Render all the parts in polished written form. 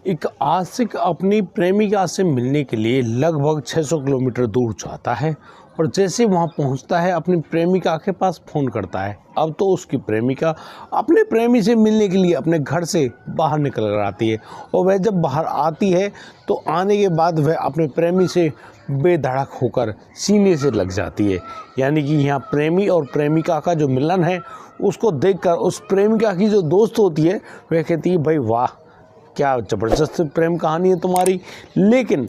एक आशिक अपनी प्रेमिका से मिलने के लिए लगभग 600 किलोमीटर दूर जाता है और जैसे वहां पहुंचता है अपनी प्रेमिका के पास फ़ोन करता है। अब तो उसकी प्रेमिका अपने प्रेमी से मिलने के लिए अपने घर से बाहर निकल कर आती है और वह जब बाहर आती है तो आने के बाद वह अपने प्रेमी से बेधड़क होकर सीने से लग जाती है। यानी कि यहाँ प्रेमी और प्रेमिका का जो मिलन है उसको देखकर उस प्रेमिका की जो दोस्त होती है वह कहती है, भाई वाह, क्या ज़बरदस्त प्रेम कहानी है तुम्हारी। लेकिन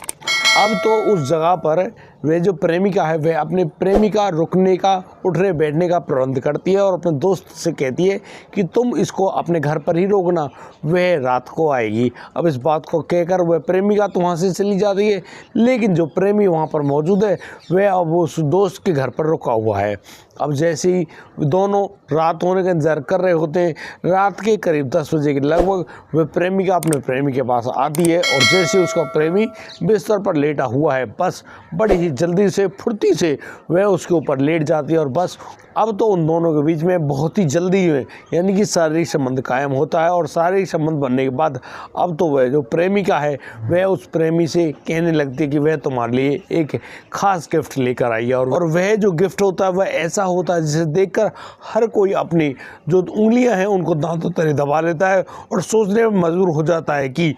अब तो उस जगह पर वह जो प्रेमिका है वह अपने प्रेमिका रुकने का, उठने बैठने का प्रबंध करती है और अपने दोस्त से कहती है कि तुम इसको अपने घर पर ही रोकना, वह रात को आएगी। अब इस बात को कहकर वह प्रेमिका तो वहाँ से चली जाती है, लेकिन जो प्रेमी वहाँ पर मौजूद है वह अब उस दोस्त के घर पर रुका हुआ है। अब जैसे ही दोनों रात होने का इंतजार कर रहे होते हैं, रात के करीब 10 बजे के लगभग वह प्रेमिका अपने प्रेमी के पास आती है और जैसे ही उसका प्रेमी बिस्तर पर लेटा हुआ है, बस बड़ी ही जल्दी से फुर्ती से वह उसके ऊपर लेट जाती है और बस अब तो उन दोनों के बीच में बहुत ही जल्दी में यानी कि शारीरिक संबंध कायम होता है। और शारीरिक संबंध बनने के बाद अब तो वह जो प्रेमिका है वह उस प्रेमी से कहने लगती है कि वह तुम्हारे लिए एक खास गिफ्ट लेकर आई है और वह जो गिफ्ट होता है वह ऐसा होता है जिसे देखकर हर कोई अपनी जो उंगलियां हैं उनको दांतों तले दबा लेता है और सोचने में मजबूर हो जाता है कि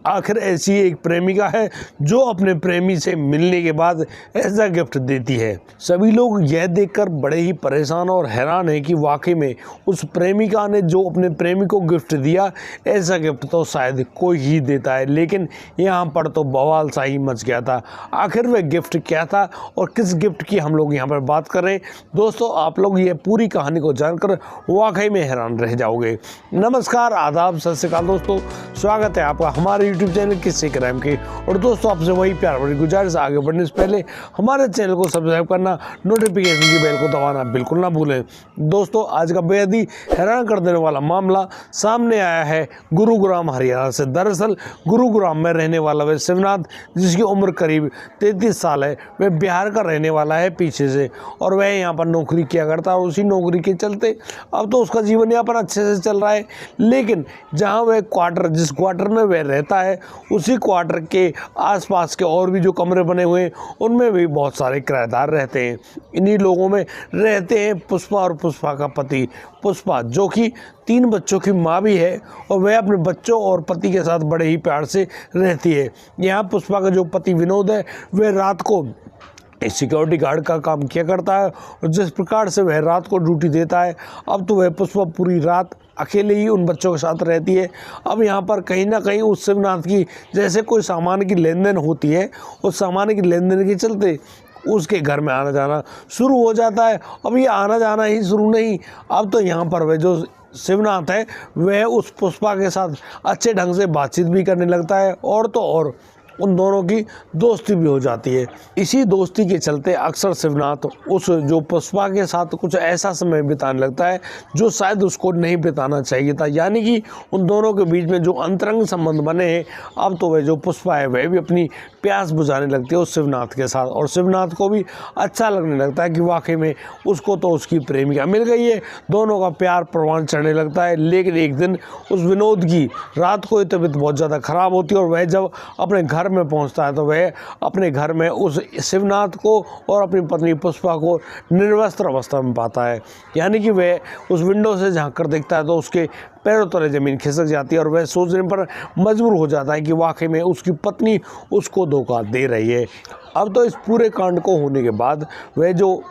आखिर ऐसी एक प्रेमिका है जो अपने प्रेमी से मिलने के बाद ऐसा गिफ्ट देती है। सभी लोग यह देखकर बड़े ही परेशान और हैरान है कि वाकई में उस प्रेमिका ने जो अपने प्रेमी को गिफ्ट दिया, ऐसा गिफ्ट तो शायद कोई ही देता है। लेकिन यहाँ पर तो बवाल सा ही मच गया था। आखिर वह गिफ्ट क्या था और किस गिफ्ट की हम लोग यहाँ पर बात कर रहे हैं दोस्तों, आप लोग ये पूरी कहानी को जानकर वाकई में हैरान रह जाओगे। नमस्कार, आदाब, सत श्री अकाल दोस्तों, स्वागत है आपका हमारे यूट्यूब चैनल किस्से क्राइम के। और दोस्तों आपसे वही प्यार भरी गुजारिश, आगे बढ़ने से पहले हमारे चैनल को सब्सक्राइब करना, नोटिफिकेशन की बेल को दबाना बिल्कुल ना भूलें। दोस्तों आज का बेहद ही हैरान कर देने वाला मामला सामने आया है गुरुग्राम हरियाणा से। दरअसल गुरुग्राम में रहने वाला वह शिवनाथ, जिसकी उम्र करीब 33 साल है, वह बिहार का रहने वाला है पीछे से और वह यहाँ पर नौकरी किया करता है और उसी नौकरी के चलते अब तो उसका जीवन यापन अच्छे से चल रहा है। लेकिन जहाँ वह क्वार्टर, जिस क्वार्टर में वह रहता है, उसी क्वार्टर के आसपास के और भी जो कमरे बने हुए हैं उनमें भी बहुत सारे किराएदार रहते हैं। इन्हीं लोगों में रहते हैं पुष्पा और पुष्पा का पति पुष्पा, जो कि 3 बच्चों की माँ भी है और वह अपने बच्चों और पति के साथ बड़े ही प्यार से रहती है। यहाँ पुष्पा का जो पति विनोद है वह रात को सिक्योरिटी गार्ड का काम किया करता है और जिस प्रकार से वह रात को ड्यूटी देता है, अब तो वह पुष्पा पूरी रात अकेले ही उन बच्चों के साथ रहती है। अब यहाँ पर कहीं ना कहीं उस शिवनाथ की जैसे कोई सामान की लेन देन होती है, उस सामान की लेन देन के चलते उसके घर में आना जाना शुरू हो जाता है। अब ये आना जाना ही शुरू नहीं, अब तो यहाँ पर वह जो शिवनाथ है वह उस पुष्पा के साथ अच्छे ढंग से बातचीत भी करने लगता है और तो और उन दोनों की दोस्ती भी हो जाती है। इसी दोस्ती के चलते अक्सर शिवनाथ उस जो पुष्पा के साथ कुछ ऐसा समय बिताने लगता है जो शायद उसको नहीं बिताना चाहिए था। यानी कि उन दोनों के बीच में जो अंतरंग संबंध बने हैं, अब तो वह जो पुष्पा है वह भी अपनी प्यास बुझाने लगती है उस शिवनाथ के साथ और शिवनाथ को भी अच्छा लगने लगता है कि वाकई में उसको तो उसकी प्रेमिका मिल गई है। दोनों का प्यार परवान चढ़ने लगता है। लेकिन एक दिन उस विनोद की रात को तबीयत बहुत ज़्यादा ख़राब होती है और वह जब अपने घर में पहुंचता है तो वह अपने घर में उस शिवनाथ को और अपनी पत्नी पुष्पा को निर्वस्त्र अवस्था में पाता है। यानी कि वह उस विंडो से झांक कर देखता है तो उसके पैरों तले ज़मीन खिसक जाती है और वह सोचने पर मजबूर हो जाता है कि वाकई में उसकी पत्नी उसको धोखा दे रही है। अब तो इस पूरे कांड को होने के बाद वह जो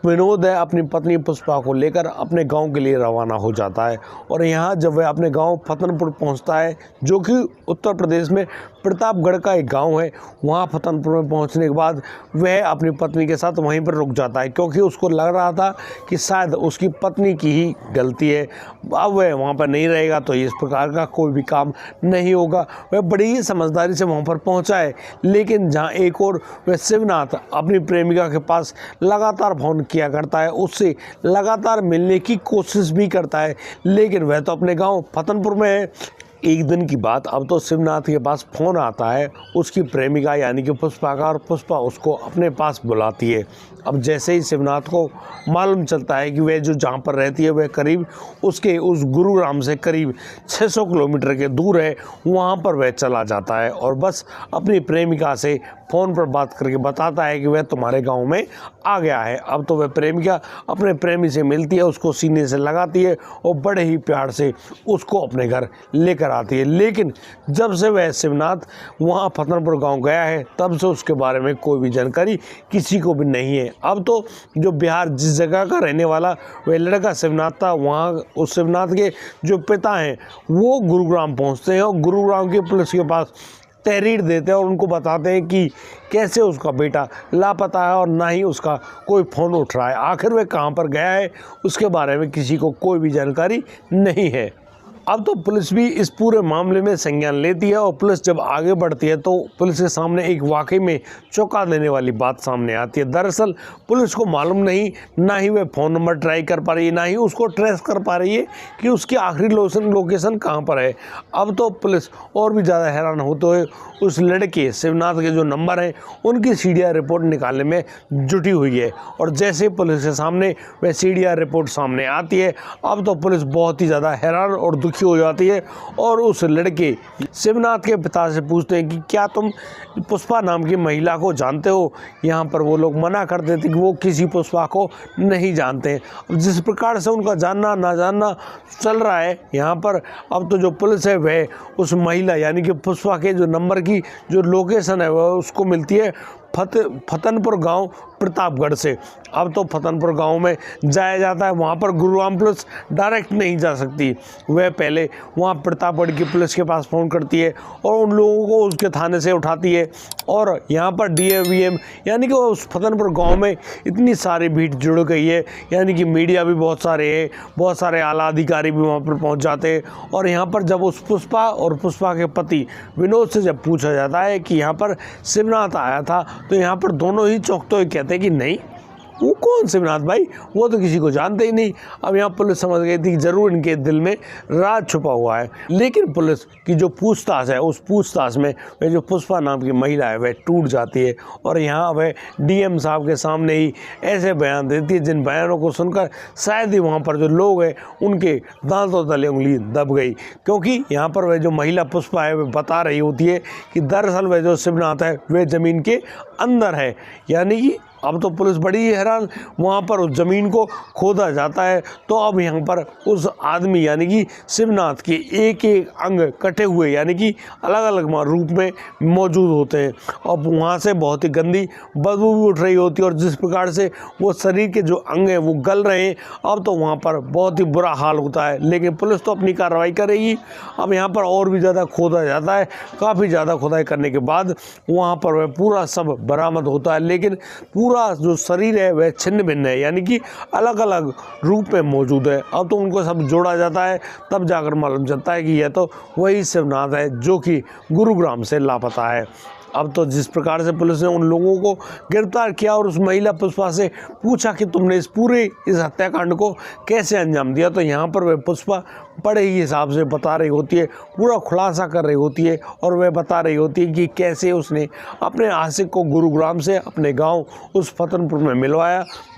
विनोद है अपनी पत्नी पुष्पा को लेकर अपने गांव के लिए रवाना हो जाता है और यहाँ जब वह अपने गांव फतनपुर पहुंचता है, जो कि उत्तर प्रदेश में प्रतापगढ़ का एक गांव है, वहाँ फतनपुर में पहुंचने के बाद वह अपनी पत्नी के साथ वहीं पर रुक जाता है क्योंकि उसको लग रहा था कि शायद उसकी पत्नी की ही गलती है। अब वह वहाँ पर नहीं रहेगा तो इस प्रकार का कोई भी काम नहीं होगा। वह बड़ी ही समझदारी से वहाँ पर पहुँचा है। लेकिन जहाँ एक और वह शिवनाथ अपनी प्रेमिका के पास लगातार फोन किया करता है, उससे लगातार मिलने की कोशिश भी करता है, लेकिन वह तो अपने गांव फतनपुर में है। एक दिन की बात, अब तो शिवनाथ के पास फ़ोन आता है उसकी प्रेमिका यानी कि पुष्पा का, और पुष्पा उसको अपने पास बुलाती है। अब जैसे ही शिवनाथ को मालूम चलता है कि वह जो जहाँ पर रहती है वह करीब उसके उस गुरुग्राम से करीब 600 किलोमीटर के दूर है, वहाँ पर वह चला जाता है और बस अपनी प्रेमिका से फ़ोन पर बात करके बताता है कि वह तुम्हारे गांव में आ गया है। अब तो वह प्रेमिका अपने प्रेमी से मिलती है, उसको सीने से लगाती है और बड़े ही प्यार से उसको अपने घर लेकर आती है। लेकिन जब से वह शिवनाथ वहाँ फतनपुर गांव गया है तब से उसके बारे में कोई भी जानकारी किसी को भी नहीं है। अब तो जो बिहार जिस जगह का रहने वाला वह लड़का शिवनाथ था, वहाँ उस शिवनाथ के जो पिता हैं वो गुरुग्राम पहुँचते हैं और गुरुग्राम की पुलिस के पास तहरीर देते हैं और उनको बताते हैं कि कैसे उसका बेटा लापता है और ना ही उसका कोई फ़ोन उठ रहा है। आखिर वह कहाँ पर गया है उसके बारे में किसी को कोई भी जानकारी नहीं है। अब तो पुलिस भी इस पूरे मामले में संज्ञान लेती है और पुलिस जब आगे बढ़ती है तो पुलिस के सामने एक वाकई में चौंका देने वाली बात सामने आती है। दरअसल पुलिस को मालूम नहीं, ना ही वह फ़ोन नंबर ट्राई कर पा रही है, ना ही उसको ट्रेस कर पा रही है कि उसकी आखिरी लोकेशन कहाँ पर है। अब तो पुलिस और भी ज़्यादा हैरान होते हुए उस लड़के शिवनाथ के जो नंबर हैं उनकी CDR रिपोर्ट निकालने में जुटी हुई है। और जैसे पुलिस के सामने वह CDR रिपोर्ट सामने आती है, अब तो पुलिस बहुत ही ज़्यादा हैरान और दुखी हो जाती है और उस लड़के शिवनाथ के पिता से पूछते हैं कि क्या तुम पुष्पा नाम की महिला को जानते हो। यहाँ पर वो लोग मना कर देते कि वो किसी पुष्पा को नहीं जानते। अब जिस प्रकार से उनका जानना ना जानना चल रहा है यहाँ पर, अब तो जो पुलिस है वह उस महिला यानी कि पुष्पा के जो नंबर की जो लोकेशन है वह उसको मिलती है फतनपुर गांव प्रतापगढ़ से। अब तो फतनपुर गांव में जाया जाता है, वहां पर गुरुग्राम पुलिस डायरेक्ट नहीं जा सकती। वह पहले वहां प्रतापगढ़ की पुलिस के पास फ़ोन करती है और उन लोगों को उसके थाने से उठाती है और यहाँ पर DAVM यानी कि उस फतनपुर गांव में इतनी सारी भीड़ जुड़ गई है, यानी कि मीडिया भी बहुत सारे है, बहुत सारे आला अधिकारी भी वहाँ पर पहुँच जाते हैं। और यहाँ पर जब उस पुष्पा और पुष्पा के पति विनोद से जब पूछा जाता है कि यहाँ पर शिवनाथ आया था तो यहाँ पर दोनों ही चौंकते हुए कहते हैं कि नहीं, वो कौन शिवनाथ भाई, वो तो किसी को जानते ही नहीं। अब यहाँ पुलिस समझ गई थी कि जरूर इनके दिल में राज छुपा हुआ है। लेकिन पुलिस की जो पूछताछ है उस पूछताछ में वह जो पुष्पा नाम की महिला है वह टूट जाती है और यहाँ वह DM साहब के सामने ही ऐसे बयान देती है जिन बयानों को सुनकर शायद ही वहाँ पर जो लोग हैं उनके दांतों तले उंगली दब गई। क्योंकि यहाँ पर वह जो महिला पुष्पा है वह बता रही होती है कि दरअसल वह जो शिवनाथ है वह ज़मीन के अंदर है। यानी कि अब तो पुलिस बड़ी हैरान, वहाँ पर उस ज़मीन को खोदा जाता है तो अब यहाँ पर उस आदमी यानी कि शिवनाथ के एक एक अंग कटे हुए यानी कि अलग अलग रूप में मौजूद होते हैं। अब वहाँ से बहुत ही गंदी बदबू भी उठ रही होती है और जिस प्रकार से वो शरीर के जो अंग हैं वो गल रहे हैं, अब तो वहाँ पर बहुत ही बुरा हाल होता है। लेकिन पुलिस तो अपनी कार्रवाई करेगी। अब यहाँ पर और भी ज़्यादा खोदा जाता है, काफ़ी ज़्यादा खुदाई करने के बाद वहाँ पर वह पूरा सब बरामद होता है। लेकिन पूरा जो शरीर है वह छिन्न भिन्न है, यानी कि अलग अलग रूप में मौजूद है। अब तो उनको सब जोड़ा जाता है, तब जाकर मालूम चलता है कि यह तो वही शिवनाथ है जो कि गुरुग्राम से लापता है। अब तो जिस प्रकार से पुलिस ने उन लोगों को गिरफ्तार किया और उस महिला पुष्पा से पूछा कि तुमने इस हत्याकांड को कैसे अंजाम दिया, तो यहाँ पर वह पुष्पा बड़े ही हिसाब से बता रही होती है, पूरा खुलासा कर रही होती है और वह बता रही होती है कि कैसे उसने अपने आशिक को गुरुग्राम से अपने गांव उस फतनपुर में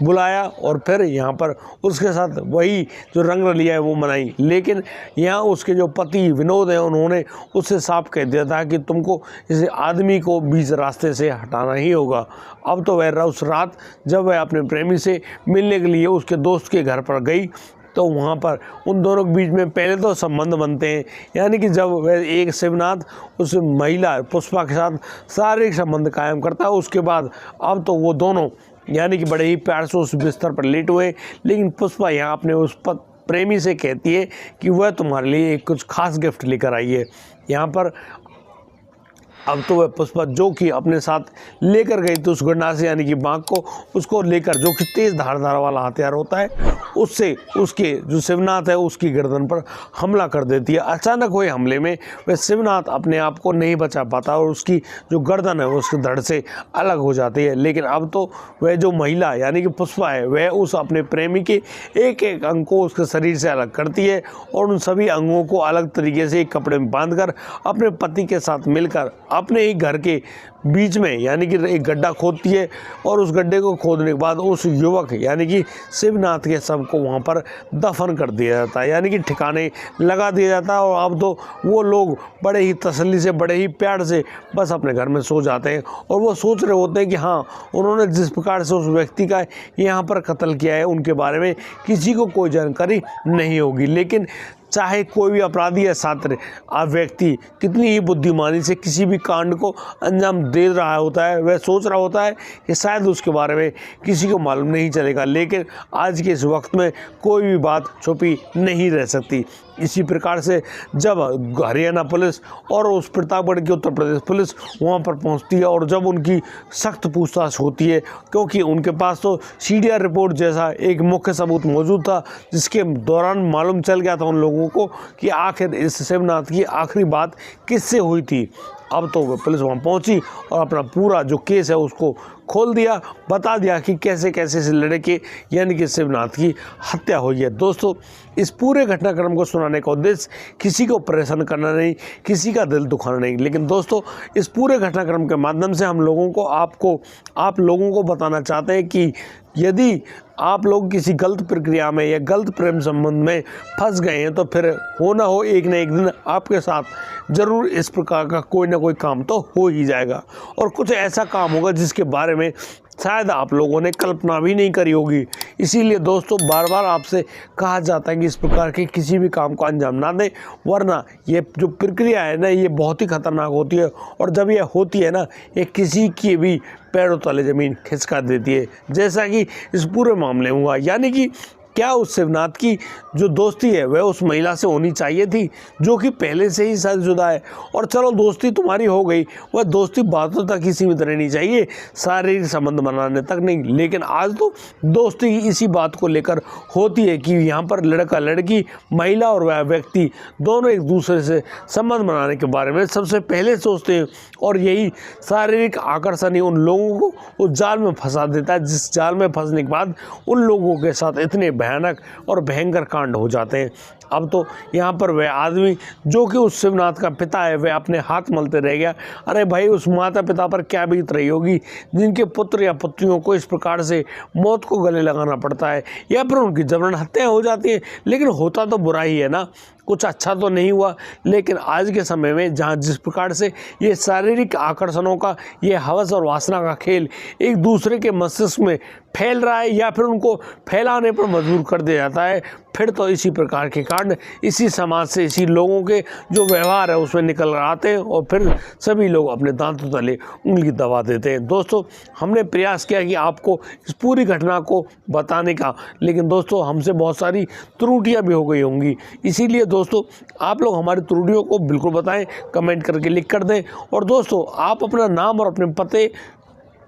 बुलाया और फिर यहाँ पर उसके साथ वही जो रंग लिया है वो मनाई। लेकिन यहाँ उसके जो पति विनोद हैं उन्होंने उससे साफ कह दिया था कि तुमको इस आदमी को बीच रास्ते से हटाना ही होगा। अब तो वह उस रात जब वह अपने प्रेमी से मिलने के लिए उसके दोस्त के घर पर गई तो वहाँ पर उन दोनों के बीच में पहले तो संबंध बनते हैं, यानी कि जब वह एक शिवनाथ उस महिला पुष्पा के साथ शारीरिक संबंध कायम करता है, उसके बाद अब तो वो दोनों यानी कि बड़े ही प्यार से उस बिस्तर पर लेट हुए। लेकिन पुष्पा यहाँ अपने उस प्रेमी से कहती है कि वह तुम्हारे लिए कुछ खास गिफ्ट लेकर आई है। यहाँ पर अब तो वह पुष्पा जो कि अपने साथ लेकर गई थी उस गंडासे यानी कि बाघ को, उसको लेकर, जो कि तेज धार वाला हथियार होता है, उससे उसके जो शिवनाथ है उसकी गर्दन पर हमला कर देती है। अचानक हुए हमले में वह शिवनाथ अपने आप को नहीं बचा पाता और उसकी जो गर्दन है उसके धड़ से अलग हो जाती है। लेकिन अब तो वह जो महिला यानी कि पुष्पा है वह उस अपने प्रेमी के एक एक अंग को उसके शरीर से अलग करती है और उन सभी अंगों को अलग तरीके से एक कपड़े में बांधकर अपने पति के साथ मिलकर अपने ही घर के बीच में यानी कि एक गड्ढा खोदती है और उस गड्ढे को खोदने के बाद उस युवक यानी कि शिवनाथ के शव को वहाँ पर दफन कर दिया जाता है, यानी कि ठिकाने लगा दिया जाता है। और अब तो वो लोग बड़े ही तसल्ली से, बड़े ही प्यार से बस अपने घर में सो जाते हैं और वो सोच रहे होते हैं कि हाँ, उन्होंने जिस प्रकार से उस व्यक्ति का यहाँ पर कत्ल किया है उनके बारे में किसी को कोई जानकारी नहीं होगी। लेकिन चाहे कोई भी अपराधी या छात्र व्यक्ति कितनी ही बुद्धिमानी से किसी भी कांड को अंजाम दे रहा होता है, वह सोच रहा होता है कि शायद उसके बारे में किसी को मालूम नहीं चलेगा। लेकिन आज के इस वक्त में कोई भी बात छुपी नहीं रह सकती। इसी प्रकार से जब हरियाणा पुलिस और उस प्रतापगढ़ की उत्तर प्रदेश पुलिस वहाँ पर पहुँचती है और जब उनकी सख्त पूछताछ होती है, क्योंकि उनके पास तो CDR रिपोर्ट जैसा एक मुख्य सबूत मौजूद था जिसके दौरान मालूम चल गया था उन लोगों को कि आखिर इस शिवनाथ की आखिरी बात किससे हुई थी। अब तो पुलिस वहाँ पहुँची और अपना पूरा जो केस है उसको खोल दिया, बता दिया कि कैसे कैसे इस लड़के यानी कि शिवनाथ की हत्या हुई है। दोस्तों, इस पूरे घटनाक्रम को सुनाने का उद्देश्य किसी को परेशान करना नहीं, किसी का दिल दुखाना नहीं, लेकिन दोस्तों इस पूरे घटनाक्रम के माध्यम से हम लोगों को आप लोगों को बताना चाहते हैं कि यदि आप लोग किसी गलत प्रक्रिया में या गलत प्रेम संबंध में फंस गए हैं तो फिर हो ना हो एक न एक दिन आपके साथ ज़रूर इस प्रकार का कोई ना कोई काम तो हो ही जाएगा और कुछ ऐसा काम होगा जिसके बारे में शायद आप लोगों ने कल्पना भी नहीं करी होगी। इसीलिए दोस्तों बार बार आपसे कहा जाता है कि इस प्रकार के किसी भी काम को अंजाम ना दें, वरना ये जो प्रक्रिया है ना ये बहुत ही खतरनाक होती है और जब ये होती है ना ये किसी की भी पैरों तले ज़मीन खिसका देती है, जैसा कि इस पूरे मामले में हुआ। यानी कि क्या उस शिवनाथ की जो दोस्ती है वह उस महिला से होनी चाहिए थी जो कि पहले से ही शादीशुदा है, और चलो दोस्ती तुम्हारी हो गई, वह दोस्ती बातों तक ही सीमित रहनी चाहिए, शारीरिक संबंध बनाने तक नहीं। लेकिन आज तो दोस्ती इसी बात को लेकर होती है कि यहाँ पर लड़का लड़की, महिला और वह व्यक्ति दोनों एक दूसरे से संबंध बनाने के बारे में सबसे पहले सोचते हैं और यही शारीरिक आकर्षण ही उन लोगों को उस जाल में फंसा देता है, जिस जाल में फंसने के बाद उन लोगों के साथ इतने भयानक और भयंकर कांड हो जाते हैं। अब तो यहाँ पर वह आदमी जो कि उस शिवनाथ का पिता है वह अपने हाथ मलते रह गया। अरे भाई, उस माता पिता पर क्या बीत रही होगी जिनके पुत्र या पुत्रियों को इस प्रकार से मौत को गले लगाना पड़ता है या फिर उनकी जबरन हत्या हो जाती है। लेकिन होता तो बुरा ही है ना, कुछ अच्छा तो नहीं हुआ। लेकिन आज के समय में जहाँ जिस प्रकार से ये शारीरिक आकर्षणों का ये हवस और वासना का खेल एक दूसरे के मस्तिष्क में फैल रहा है या फिर उनको फैलाने पर मजबूर कर दिया जाता है, फिर तो इसी प्रकार के कांड इसी समाज से, इसी लोगों के जो व्यवहार है उसमें निकल आते हैं और फिर सभी लोग अपने दांतों तले उंगली दबा देते हैं। दोस्तों, हमने प्रयास किया कि आपको इस पूरी घटना को बताने का, लेकिन दोस्तों हमसे बहुत सारी त्रुटियां भी हो गई होंगी। इसीलिए दोस्तों आप लोग हमारी त्रुटियों को बिल्कुल बताएं, कमेंट करके लिख कर दें। और दोस्तों आप अपना नाम और अपने पते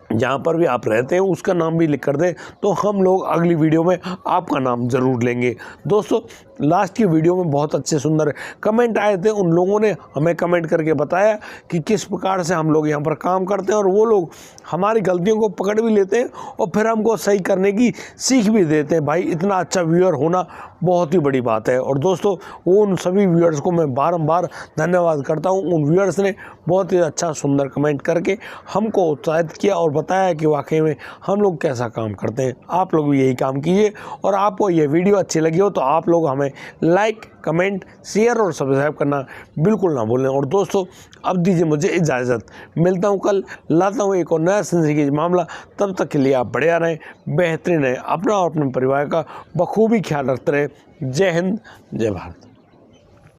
जहाँ पर भी आप रहते हैं उसका नाम भी लिख कर दें, तो हम लोग अगली वीडियो में आपका नाम ज़रूर लेंगे। दोस्तों, लास्ट की वीडियो में बहुत अच्छे सुंदर कमेंट आए थे, उन लोगों ने हमें कमेंट करके बताया कि किस प्रकार से हम लोग यहाँ पर काम करते हैं और वो लोग हमारी गलतियों को पकड़ भी लेते हैं और फिर हमको सही करने की सीख भी देते हैं। भाई, इतना अच्छा व्यूअर होना बहुत ही बड़ी बात है। और दोस्तों, उन सभी व्यूअर्स को मैं बारंबार धन्यवाद करता हूँ। उन व्यूअर्स ने बहुत ही अच्छा सुंदर कमेंट करके हमको उत्साहित किया और बताया कि वाकई में हम लोग कैसा काम करते हैं। आप लोग भी यही काम कीजिए और आपको ये वीडियो अच्छी लगी हो तो आप लोग हमें लाइक, कमेंट, शेयर और सब्सक्राइब करना बिल्कुल ना भूलें। और दोस्तों, अब दीजिए मुझे इजाज़त, मिलता हूँ कल, लाता हूँ एक और नया जिंदगी मामला। तब तक के लिए आप बढ़िया रहें, बेहतरीन रहें, अपना और अपने परिवार का बखूबी ख्याल रखते रहें। जय हिंद, जय भारत।